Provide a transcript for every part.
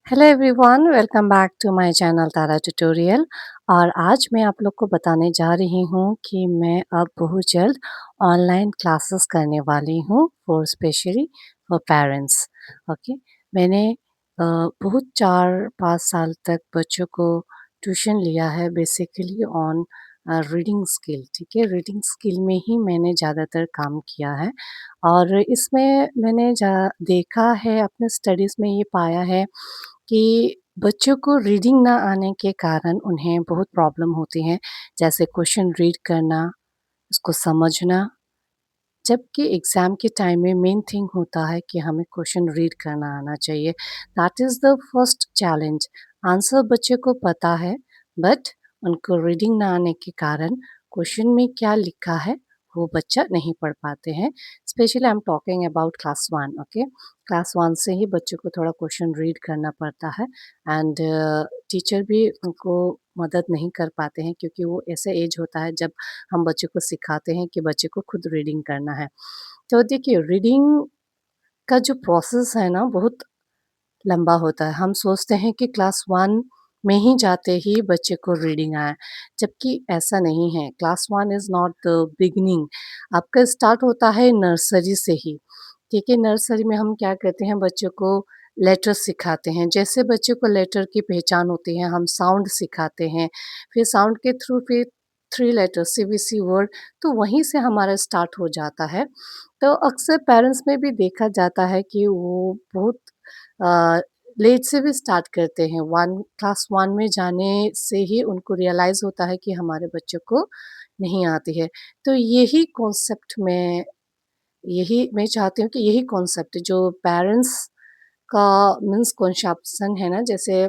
Hello everyone, welcome back to my channel Tara tutorial. और आज मैं आप लोग को बताने जा रही हूँ कि मैं अब बहुत जल्द ऑनलाइन क्लासेस करने वाली हूँ for specially for parents. Okay. मैंने बहुत 4-5 साल तक बच्चों को ट्यूशन लिया है बेसिकली ऑन रीडिंग स्किल। ठीक है, रीडिंग स्किल में ही मैंने ज़्यादातर काम किया है। और इसमें मैंने देखा है, अपने स्टडीज़ में ये पाया है कि बच्चों को रीडिंग ना आने के कारण उन्हें बहुत प्रॉब्लम होती है, जैसे क्वेश्चन रीड करना, उसको समझना। जबकि एग्ज़ाम के टाइम में मेन थिंग होता है कि हमें क्वेश्चन रीड करना आना चाहिए। That is the first challenge. Answer बच्चे को पता है, बट उनको रीडिंग ना आने के कारण क्वेश्चन में क्या लिखा है वो बच्चा नहीं पढ़ पाते हैं। Specially I am talking about class 1। Okay. Class 1 से ही बच्चों को थोड़ा क्वेश्चन रीड करना पड़ता है। एंड टीचर भी उनको मदद नहीं कर पाते हैं, क्योंकि वो ऐसे एज होता है जब हम बच्चों को सिखाते हैं कि बच्चे को खुद रीडिंग करना है। तो देखिए, रीडिंग का जो प्रोसेस है ना, बहुत लंबा होता है। हम सोचते हैं कि क्लास 1 में ही जाते ही बच्चे को रीडिंग आए, जबकि ऐसा नहीं है। Class 1 is not the beginning. आपका स्टार्ट होता है नर्सरी से ही। ठीक है, नर्सरी में हम क्या करते हैं, बच्चों को लेटर सिखाते हैं। जैसे बच्चों को लेटर की पहचान होती है, हम साउंड सिखाते हैं। फिर साउंड के थ्रू फिर 3 लेटर सीबीसी वर्ड, तो वहीं से हमारा स्टार्ट हो जाता है। तो अक्सर पेरेंट्स में भी देखा जाता है कि वो बहुत अ, लेट से भी स्टार्ट करते हैं। 1 क्लास 1 में जाने से ही उनको रियलाइज़ होता है कि हमारे बच्चों को नहीं आती है। तो यही मैं चाहती हूँ कि यही कॉन्सेप्ट जो पेरेंट्स का मीन्स कॉन्सेप्शन है ना, जैसे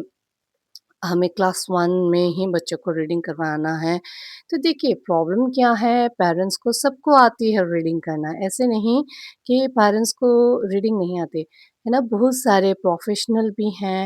हमें क्लास 1 में ही बच्चों को रीडिंग करवाना है। तो देखिए, प्रॉब्लम क्या है, पेरेंट्स को सबको आती है रीडिंग करना। ऐसे नहीं कि पेरेंट्स को रीडिंग नहीं आती, है ना? बहुत सारे प्रोफ़ेशनल भी हैं,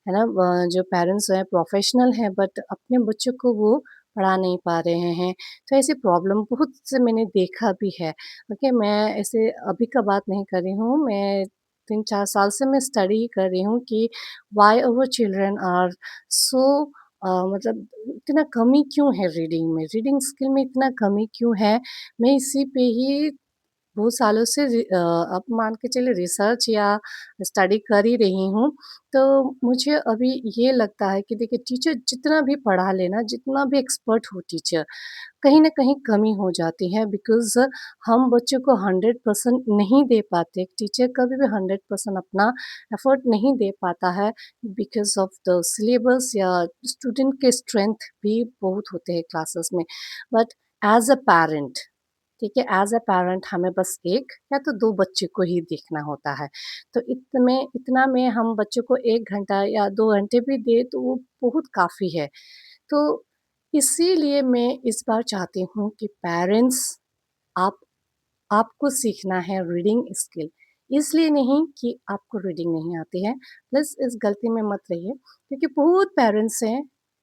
है ना? जो पेरेंट्स हैं प्रोफ़ेशनल हैं, बट अपने बच्चों को वो पढ़ा नहीं पा रहे हैं। तो ऐसी प्रॉब्लम बहुत से मैंने देखा भी है। ओके, मैं ऐसे अभी का बात नहीं कर रही हूँ, मैं 3-4 साल से मैं स्टडी कर रही हूँ कि why our children are so मतलब इतना कमी क्यों है रीडिंग में? रीडिंग स्किल में इतना कमी क्यों है? मैं इसी पे ही बहुत सालों से आप मान के चलिए रिसर्च या स्टडी कर ही रही हूँ। तो मुझे अभी ये लगता है कि देखिए, टीचर जितना भी पढ़ा ले ना, जितना भी एक्सपर्ट हो टीचर, कहीं न कहीं कमी हो जाती है, बिकॉज़ हम बच्चों को 100% नहीं दे पाते। टीचर कभी भी 100% अपना एफर्ट नहीं दे पाता है, बिकॉज़ ऑफ द सिलेबस या स्टूडेंट के स्ट्रेंथ भी बहुत होते हैं क्लासेस में। बट एज़ अ पैरेंट, ठीक है, एज़ अ पैरेंट हमें बस 1 या तो 2 बच्चे को ही देखना होता है। तो इतना में हम बच्चों को 1 घंटा या 2 घंटे भी दें तो वो बहुत काफ़ी है। तो इसीलिए मैं इस बार चाहती हूँ कि पेरेंट्स, आप आपको सीखना है रीडिंग स्किल। इसलिए नहीं कि आपको रीडिंग नहीं आती है, प्लीज़ इस गलती में मत रहिए, क्योंकि बहुत पेरेंट्स हैं,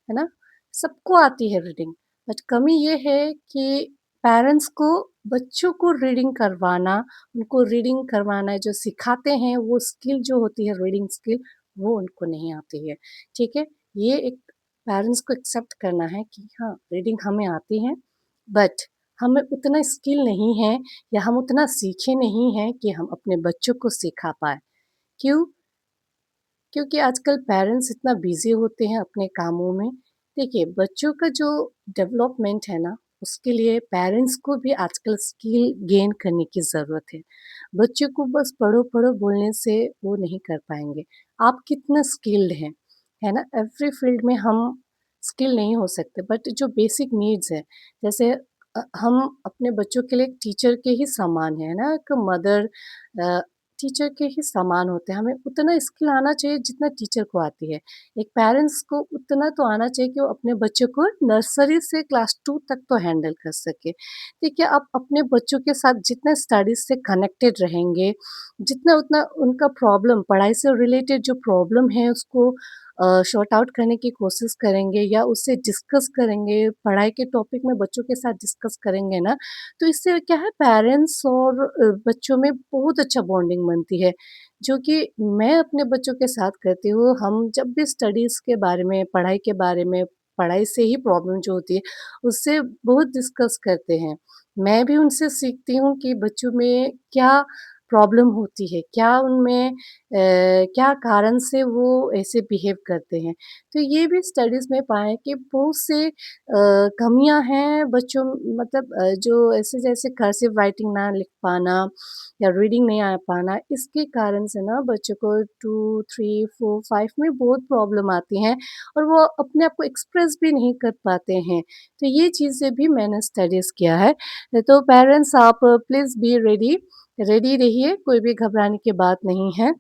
है ना? सबको आती है रीडिंग, बट कमी ये है कि पेरेंट्स को बच्चों को रीडिंग करवाना, उनको रीडिंग करवाना जो सिखाते हैं, वो स्किल जो होती है रीडिंग स्किल, वो उनको नहीं आती है। ठीक है? ये एक पेरेंट्स को एक्सेप्ट करना है कि हाँ, रीडिंग हमें आती है, बट हमें उतना स्किल नहीं है या हम उतना सीखे नहीं हैं कि हम अपने बच्चों को सिखा पाएँ। क्यों? क्योंकि आजकल पेरेंट्स इतना बिज़ी होते हैं अपने कामों में। देखिए, बच्चों का जो डेवलपमेंट है ना, उसके लिए पेरेंट्स को भी आजकल स्किल गेन करने की ज़रूरत है। बच्चों को बस पढ़ो-पढ़ो बोलने से वो नहीं कर पाएँगे। आप कितना स्किल्ड हैं, है ना? एवरी फील्ड में हम स्किल नहीं हो सकते, बट जो बेसिक नीड्स हैं, जैसे हम अपने बच्चों के लिए एक टीचर के ही समान है ना? एक मदर अ, टीचर के ही समान होते हैं। हमें उतना स्किल आना चाहिए जितना टीचर को आती है। एक पेरेंट्स को उतना तो आना चाहिए कि वो अपने बच्चों को नर्सरी से क्लास 2 तक तो हैंडल कर सके। देखिए, आप अपने बच्चों के साथ जितना स्टडीज़ से कनेक्टेड रहेंगे, जितना उतना उनका प्रॉब्लम, पढ़ाई से रिलेटेड जो प्रॉब्लम है उसको सॉर्ट आउट करने की कोशिश करेंगे या उससे डिस्कस करेंगे, पढ़ाई के टॉपिक में बच्चों के साथ डिस्कस करेंगे ना, तो इससे क्या है पेरेंट्स और बच्चों में बहुत अच्छा बॉन्डिंग बनती है, जो कि मैं अपने बच्चों के साथ करती हूँ। हम जब भी स्टडीज़ के बारे में, पढ़ाई के बारे में, पढ़ाई से ही प्रॉब्लम जो होती है, उससे बहुत डिस्कस करते हैं। मैं भी उनसे सीखती हूँ कि बच्चों में क्या प्रॉब्लम होती है, क्या उनमें क्या कारण से वो ऐसे बिहेव करते हैं। तो ये भी स्टडीज़ में पाया कि बहुत से कमियाँ हैं बच्चों मतलब जो ऐसे जैसे कर्सिव राइटिंग ना लिख पाना या रीडिंग नहीं आ पाना, इसके कारण से ना बच्चों को 2, 3, 4, 5 में बहुत प्रॉब्लम आती हैं और वो अपने आप को एक्सप्रेस भी नहीं कर पाते हैं। तो ये चीज़ें भी मैंने स्टडीज़ किया है। तो पेरेंट्स आप प्लीज़ बी रेडी, रेडी रहिए, कोई भी घबराने की बात नहीं है।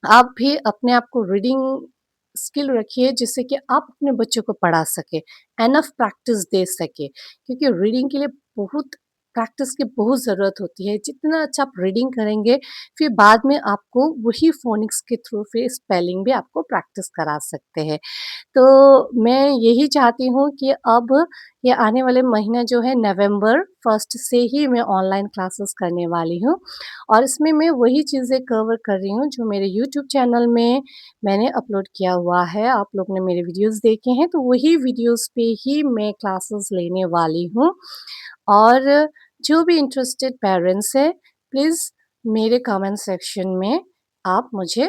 आप भी अपने आप को रीडिंग स्किल रखिए जिससे कि आप अपने बच्चों को पढ़ा सकें, एनफ प्रैक्टिस दे सकें क्योंकि रीडिंग के लिए बहुत प्रैक्टिस की बहुत ज़रूरत होती है। जितना अच्छा आप रीडिंग करेंगे, फिर बाद में आपको वही फ़ोनिक्स के थ्रू फिर स्पेलिंग भी आपको प्रैक्टिस करा सकते हैं। तो मैं यही चाहती हूँ कि अब ये आने वाले महीना जो है नवंबर 1 से ही मैं ऑनलाइन क्लासेस करने वाली हूँ और इसमें मैं वही चीज़ें कवर कर रही हूँ जो मेरे यूट्यूब चैनल में मैंने अपलोड किया हुआ है। आप लोग ने मेरे वीडियोज़ देखे हैं तो वही वीडियोज़ पे ही मैं क्लासेस लेने वाली हूँ और जो भी इंटरेस्टेड पेरेंट्स हैं प्लीज़ मेरे कमेंट सेक्शन में आप मुझे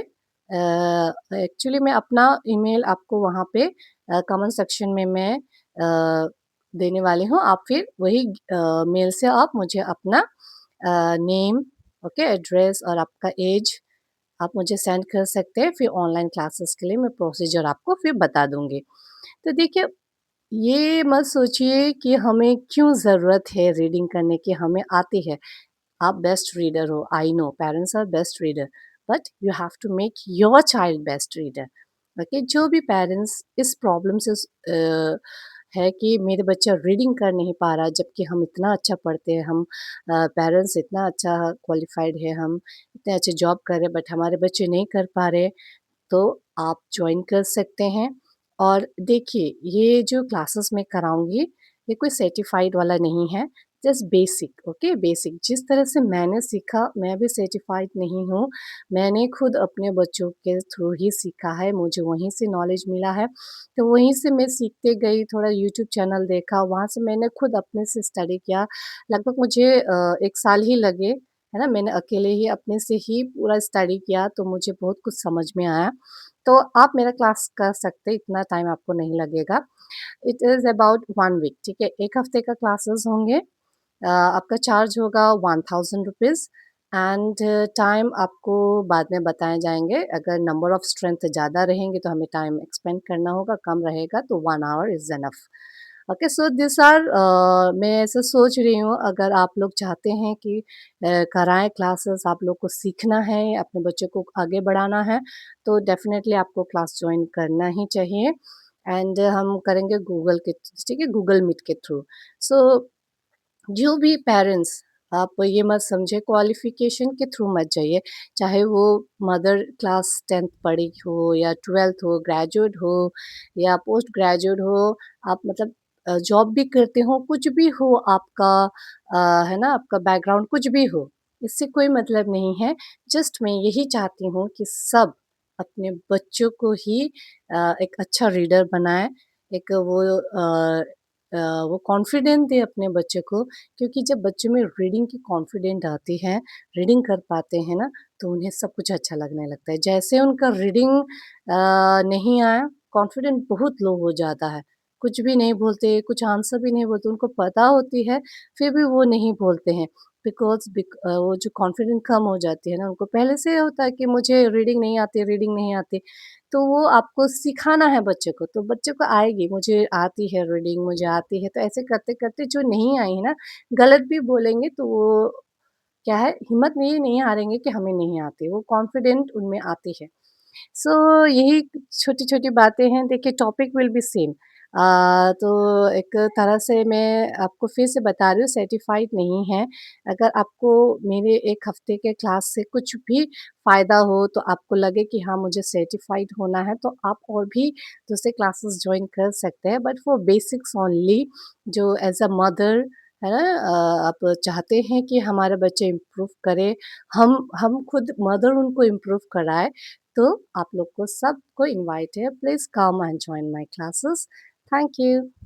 एक्चुअली मैं अपना ईमेल आपको वहाँ पे कमेंट सेक्शन में मैं देने वाली हूँ। आप फिर वही मेल से आप मुझे अपना नेम, ओके, एड्रेस और आपका एज आप मुझे सेंड कर सकते हैं। फिर ऑनलाइन क्लासेस के लिए मैं प्रोसीजर आपको फिर बता दूँगी। तो देखिए, ये मत सोचिए कि हमें क्यों ज़रूरत है रीडिंग करने की, हमें आती है। आप बेस्ट रीडर हो, I know parents are best reader, but you have to make your child best reader. Okay, जो भी पेरेंट्स इस प्रॉब्लम से है कि मेरे बच्चा रीडिंग कर नहीं पा रहा जबकि हम इतना अच्छा पढ़ते हैं, हम पेरेंट्स इतना अच्छा क्वालिफाइड है, हम इतने अच्छे जॉब कर रहे हैं बट हमारे बच्चे नहीं कर पा रहे, तो आप जॉइन कर सकते हैं। और देखिए, ये जो क्लासेस मैं कराऊँगी, ये कोई सर्टिफ़ाइड वाला नहीं है, जस्ट बेसिक, ओके? बेसिक जिस तरह से मैंने सीखा, मैं भी सर्टिफ़ाइड नहीं हूँ। मैंने खुद अपने बच्चों के थ्रू ही सीखा है, मुझे वहीं से नॉलेज मिला है। तो वहीं से मैं सीखते गई, थोड़ा यूट्यूब चैनल देखा, वहाँ से मैंने खुद अपने से स्टडी किया। लगभग मुझे 1 साल ही लगे, है ना? मैंने अकेले ही अपने से ही पूरा स्टडी किया, तो मुझे बहुत कुछ समझ में आया। तो आप मेरा क्लास कर सकते हैं, इतना टाइम आपको नहीं लगेगा। इट इज़ अबाउट 1 वीक, ठीक है? 1 हफ्ते का क्लासेस होंगे। आपका चार्ज होगा ₹1000 एंड टाइम आपको बाद में बताए जाएँगे। अगर नंबर ऑफ स्ट्रेंथ ज़्यादा रहेंगे, तो हमें टाइम एक्सपेंड करना होगा, कम रहेगा तो 1 hour is enough. Okay, so this are मैं ऐसा सोच रही हूँ अगर आप लोग चाहते हैं कि कराएँ क्लासेस, आप लोग को सीखना है, अपने बच्चों को आगे बढ़ाना है, तो डेफ़िनेटली आपको क्लास जॉइन करना ही चाहिए एंड हम करेंगे गूगल के ठीक है, गूगल मीट के थ्रू। सो जो भी पेरेंट्स आप ये मत समझे क्वालिफ़िकेशन के थ्रू मत जाइए, चाहे वो मदर क्लास 10th पढ़ी हो या 12th हो, ग्रेजुएट हो या पोस्ट ग्रेजुएट हो, आप मतलब जॉब भी करते हो, कुछ भी हो आपका है ना? आपका बैकग्राउंड कुछ भी हो, इससे कोई मतलब नहीं है। जस्ट मैं यही चाहती हूँ कि सब अपने बच्चों को ही एक अच्छा रीडर बनाएँ, एक वो कॉन्फिडेंट दें अपने बच्चे को क्योंकि जब बच्चों में रीडिंग की कॉन्फिडेंट आती है, रीडिंग कर पाते हैं ना, तो उन्हें सब कुछ अच्छा लगने लगता है। जैसे उनका रीडिंग नहीं आया, कॉन्फिडेंट बहुत लो हो जाता है। कुछ भी नहीं बोलते, कुछ आंसर भी नहीं बोलते, उनको पता होती है, फिर भी वो नहीं बोलते हैं। वो जो कॉन्फिडेंट कम हो जाती है ना, उनको पहले से होता है कि मुझे रीडिंग नहीं आती। तो वो आपको सिखाना है बच्चे को, तो बच्चे को आएगी, मुझे आती है रीडिंग, मुझे आती है, तो ऐसे करते-करते जो नहीं आई है ना, गलत भी बोलेंगे तो वो क्या है, हिम्मत नहीं नहीं हारेंगे कि हमें नहीं आती, वो कॉन्फिडेंट उनमें आती है। सो यही छोटी-छोटी बातें हैं, देखिए टॉपिक विल बी सेम। तो एक तरह से मैं आपको फिर से बता रही हूँ सर्टिफ़ाइड नहीं है। अगर आपको मेरे 1 हफ़्ते के क्लास से कुछ भी फ़ायदा हो तो आपको लगे कि हाँ, मुझे सर्टिफ़ाइड होना है तो आप और भी दूसरे क्लासेस जॉइन कर सकते हैं बट फॉर बेसिक्स ओनली जो एज़ अ मदर है ना आप चाहते हैं कि हमारे बच्चे इम्प्रूव करें, हम खुद मदर उनको इम्प्रूव कराएँ, तो आप लोग को सबको इनवाइट है, please come and join my classes. Thank you.